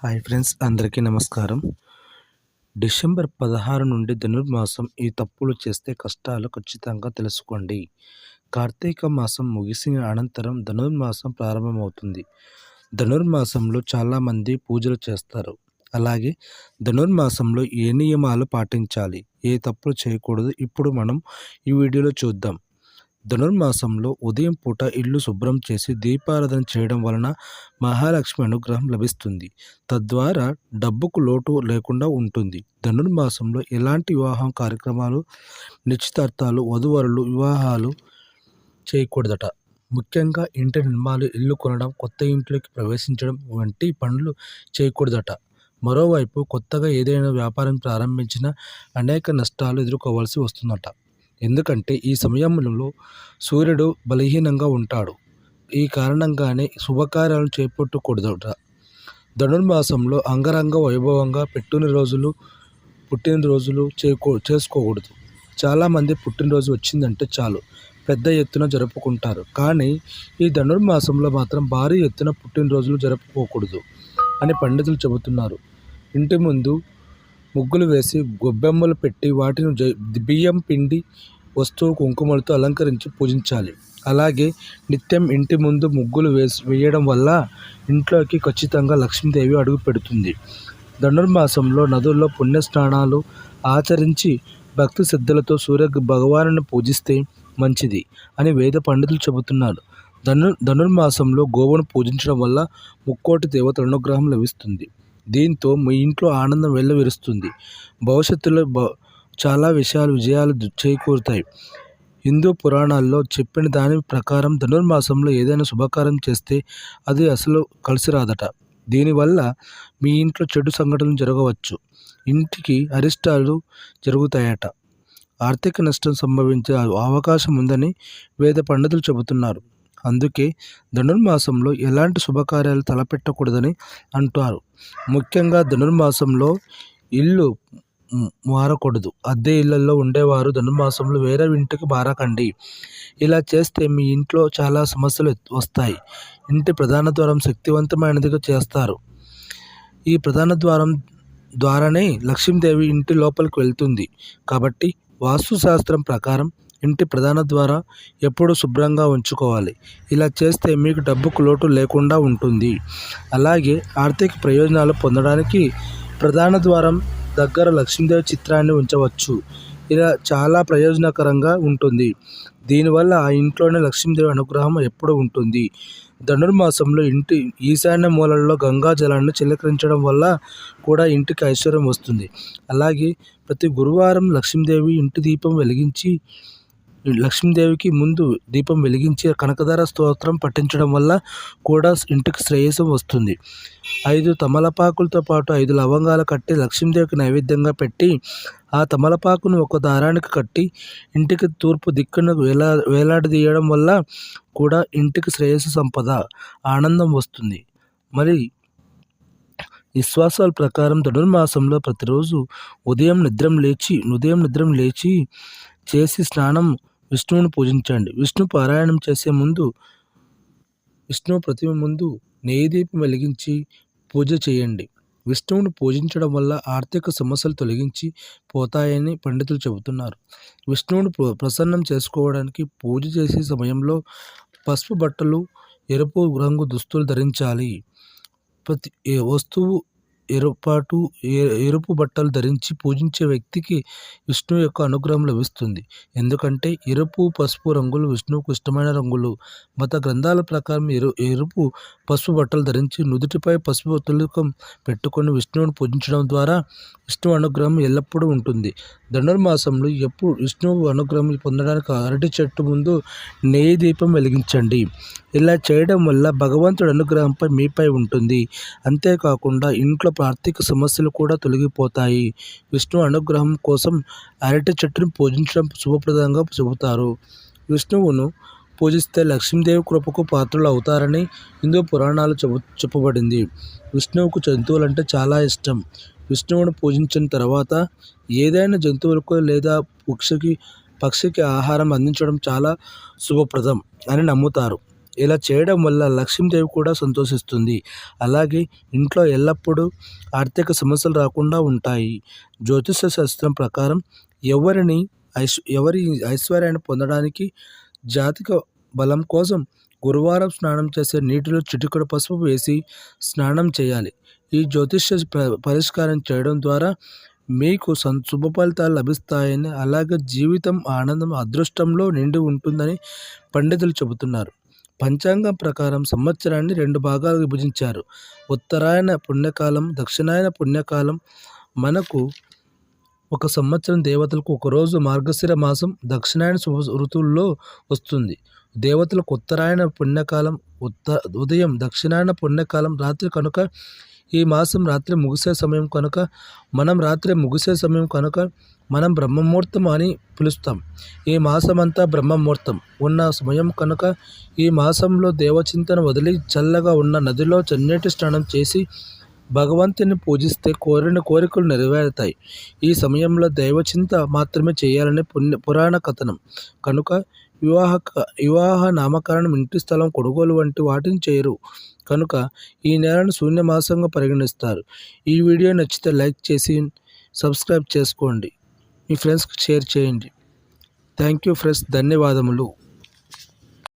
Hi friends, అందరికీ నమస్కారం. December 16 నుండి ధనుర్మాసం. ఈ తప్పులు చేస్తే కష్టాలు ఖచ్చితంగా తెలుసుకోండి. కార్తీక మాసం ముగిసిన అనంతరం ధనుర్మాసం ప్రారంభమవుతుంది. ధనుర్మాసంలో చాలామంది పూజలు చేస్తారు. అలాగే ధనుర్మాసంలో ఏ నియమాలు పాటించాలి, ఏ తప్పులు చేయకూడదు ఇప్పుడు మనం ఈ వీడియోలో చూద్దాం. ధనుర్మాసంలో ఉదయం పూట ఇల్లు శుభ్రం చేసి దీపారాధన చేయడం వలన మహాలక్ష్మి అనుగ్రహం లభిస్తుంది. తద్వారా డబ్బుకు లోటు లేకుండా ఉంటుంది. ధనుర్మాసంలో ఎలాంటి వివాహం కార్యక్రమాలు, నిశ్చితార్థాలు, వధూవరులు వివాహాలు చేయకూడదట. ముఖ్యంగా ఇంటి నిర్మాణాలు, ఇల్లు కొనడం, కొత్త ఇంట్లోకి ప్రవేశించడం వంటి పనులు చేయకూడదట. మరోవైపు కొత్తగా ఏదైనా వ్యాపారం ప్రారంభించినా అనేక నష్టాలు ఎదుర్కోవాల్సి వస్తుందట. ఎందుకంటే ఈ సమయంలో సూర్యుడు బలహీనంగా ఉంటాడు. ఈ కారణంగానే శుభకార్యాలను చేపట్టకూడదట. ధనుర్మాసంలో అంగరంగ వైభవంగా పుట్టినరోజులు చేసుకోకూడదు. చాలామంది పుట్టినరోజు వచ్చిందంటే చాలు పెద్ద ఎత్తున జరుపుకుంటారు. కానీ ఈ ధనుర్మాసంలో మాత్రం భారీ ఎత్తున పుట్టినరోజులు జరుపుకోకూడదు అని పండితులు చెబుతున్నారు. ఇంటి ముందు ముగ్గులు వేసి గొబ్బెమ్మలు పెట్టి వాటిని బియ్యం పిండి వస్తువు కుంకుమలతో అలంకరించి పూజించాలి. అలాగే నిత్యం ఇంటి ముందు ముగ్గులు వేయడం వల్ల ఇంట్లోకి ఖచ్చితంగా లక్ష్మీదేవి అడుగు పెడుతుంది. ధనుర్మాసంలో నదుల్లో పుణ్యస్నానాలు ఆచరించి భక్తి శ్రద్ధలతో సూర్య భగవాను పూజిస్తే మంచిది అని వేద పండితులు చెబుతున్నారు. ధనుర్మాసంలో గోవును పూజించడం వల్ల ముక్కోటి దేవతల అనుగ్రహం లభిస్తుంది. దీంతో మీ ఇంట్లో ఆనందం వెల్లివిరుస్తుంది. భవిష్యత్తులో చాలా విజయాలు చేకూరుతాయి. హిందూ పురాణాల్లో చెప్పిన దాని ప్రకారం ధనుర్మాసంలో ఏదైనా శుభకార్యం చేస్తే అది అసలు కలిసి రాదట. దీనివల్ల మీ ఇంట్లో చెడు సంఘటనలు జరగవచ్చు. ఇంటికి అరిష్టాలు జరుగుతాయట. ఆర్థిక నష్టం సంభవించే అవకాశం ఉందని వేద పండితులు చెబుతున్నారు. అందుకే ధనుర్మాసంలో ఎలాంటి శుభకార్యాలు తలపెట్టకూడదని అంటారు. ముఖ్యంగా ధనుర్మాసంలో ఇల్లు మారకూడదు. అద్దె ఇళ్లలో ఉండేవారు ధనుర్మాసంలో వేరే ఇంటికి మారకండి. ఇలా చేస్తే మీ ఇంట్లో చాలా సమస్యలు వస్తాయి. ఇంటి ప్రధాన ద్వారం శక్తివంతమైనదిగా చేస్తారు. ఈ ప్రధాన ద్వారం ద్వారానే లక్ష్మీదేవి ఇంటి లోపలికి వెళ్తుంది. కాబట్టి వాస్తుశాస్త్రం ప్రకారం ఇంటి ప్రధాన ద్వారం ఎప్పుడూ శుభ్రంగా ఉంచుకోవాలి. ఇలా చేస్తే మీకు డబ్బుకు లోటు లేకుండా ఉంటుంది. అలాగే ఆర్థిక ప్రయోజనాలు పొందడానికి ప్రధాన ద్వారం దగ్గర లక్ష్మీదేవి చిత్రాన్ని ఉంచవచ్చు. ఇలా చాలా ప్రయోజనకరంగా ఉంటుంది. దీనివల్ల ఆ ఇంట్లోనే లక్ష్మీదేవి అనుగ్రహం ఎప్పుడూ ఉంటుంది. ధనుర్మాసంలో ఇంటి ఈశాన్య మూలల్లో గంగా జలాన్ని చిలకరించడం వల్ల కూడా ఇంటికి ఐశ్వర్యం వస్తుంది. అలాగే ప్రతి గురువారం లక్ష్మీదేవికి ముందు దీపం వెలిగించి కనకధార స్తోత్రం పఠించడం వల్ల కూడా ఇంటికి శ్రేయస్సు వస్తుంది. 5 తమలపాకులతో పాటు 5 లవంగాలు కట్టి లక్ష్మీదేవికి నైవేద్యంగా పెట్టి ఆ తమలపాకును ఒక దారానికి కట్టి ఇంటికి తూర్పు దిక్కున వేలాడదీయడం వల్ల కూడా ఇంటికి శ్రేయస్సు, సంపద, ఆనందం వస్తుంది. మరి విశ్వాసాల ప్రకారం ధనుర్మాసంలో ప్రతిరోజు ఉదయం నిద్రం లేచి చేసి స్నానం విష్ణువును పూజించండి. విష్ణు పారాయణం చేసే ముందు విష్ణువు ప్రతిమ ముందు నెయ్యి దీపం వెలిగించి పూజ చేయండి. విష్ణువును పూజించడం వల్ల ఆర్థిక సమస్యలు తొలగించి పోతాయని పండితులు చెబుతున్నారు. విష్ణువును ప్రసన్నం చేసుకోవడానికి పూజ చేసే సమయంలో పసుపు బట్టలు, ఎరుపు రంగు దుస్తులు ధరించాలి. ప్రతి వస్తువు ఎరుపు బట్టలు ధరించి పూజించే వ్యక్తికి విష్ణువు యొక్క అనుగ్రహం లభిస్తుంది. ఎందుకంటే ఎరుపు, పసుపు రంగులు విష్ణువుకు ఇష్టమైన రంగులు. మత గ్రంథాల ప్రకారం ఎరుపు, పసుపు బట్టలు ధరించి నుదుటిపై పసుపు తిలకం పెట్టుకొని విష్ణువును పూజించడం ద్వారా విష్ణువు అనుగ్రహం ఎల్లప్పుడూ ఉంటుంది. ధనుర్మాసంలో విష్ణువు అనుగ్రహం పొందడానికి అరటి చెట్టు ముందు నెయ్యి దీపం వెలిగించండి. ఇలా చేయడం వల్ల భగవంతుడి అనుగ్రహంపై మీపై ఉంటుంది. అంతేకాకుండా ఇంట్లో ఆర్థిక సమస్యలు కూడా తొలగిపోతాయి. విష్ణు అనుగ్రహం కోసం అరటి చెట్టును పూజించడం శుభప్రదంగా చెబుతారు. విష్ణువును పూజిస్తే లక్ష్మీదేవి కృపకు పాత్రలు అవుతారని హిందూ పురాణాలు చెప్పబడింది. విష్ణువుకు జంతువులంటే చాలా ఇష్టం. విష్ణువును పూజించిన తర్వాత ఏదైనా జంతువులకు లేదా పక్షికి ఆహారం అందించడం చాలా శుభప్రదం అని నమ్ముతారు. ఇలా చేయడం వల్ల లక్ష్మీదేవి కూడా సంతోషిస్తుంది. అలాగే ఇంట్లో ఎల్లప్పుడూ ఆర్థిక సమస్యలు రాకుండా ఉంటాయి. జ్యోతిష శాస్త్రం ప్రకారం ఎవరి ఐశ్వర్యాన్ని పొందడానికి జాతక బలం కోసం గురువారం స్నానం చేసే నీటిలో చిటికెడు పసుపు వేసి స్నానం చేయాలి. ఈ జ్యోతిష పరిష్కారం చేయడం ద్వారా మీకు శుభ ఫలితాలు లభిస్తాయని, అలాగే జీవితం ఆనందం అదృష్టంలో నిండి ఉంటుందని పండితులు చెబుతున్నారు. పంచాంగం ప్రకారం సంవత్సరాన్ని 2 భాగాలుగా విభజించారు. ఉత్తరాయణ పుణ్యకాలం, దక్షిణాయన పుణ్యకాలం. మనకు ఒక సంవత్సరం దేవతలకు ఒకరోజు మార్గశిర మాసం దక్షిణాయన శుభ ఋతువుల్లో వస్తుంది. దేవతలకు ఉత్తరాయణ పుణ్యకాలం ఉదయం, దక్షిణాయన పుణ్యకాలం రాత్రి కనుక ఈ మాసం రాత్రి ముగిసే సమయం కనుక మనం బ్రహ్మముహూర్తం అని పిలుస్తాం. ఈ మాసమంతా బ్రహ్మముహూర్తం ఉన్న సమయం కనుక ఈ మాసంలో దేవచింతన వదిలి చల్లగా ఉన్న నదిలో చన్నీటి స్నానం చేసి భగవంతుని పూజిస్తే కోరిన కోరికలు నెరవేరుతాయి. ఈ సమయంలో దైవచింత మాత్రమే చేయాలని పురాణ కథనం కనుక వివాహ నామకరణం, ఇంటి స్థలం కొనుగోలు వంటి వాటిని చేయరు కనుక ఈ నెలను శూన్యమాసంగా పరిగణిస్తారు. ఈ వీడియో నచ్చితే లైక్ చేసి సబ్స్క్రైబ్ చేసుకోండి. మీ ఫ్రెండ్స్కి షేర్ చేయండి. థ్యాంక్ యూ ఫ్రెండ్స్, ధన్యవాదములు.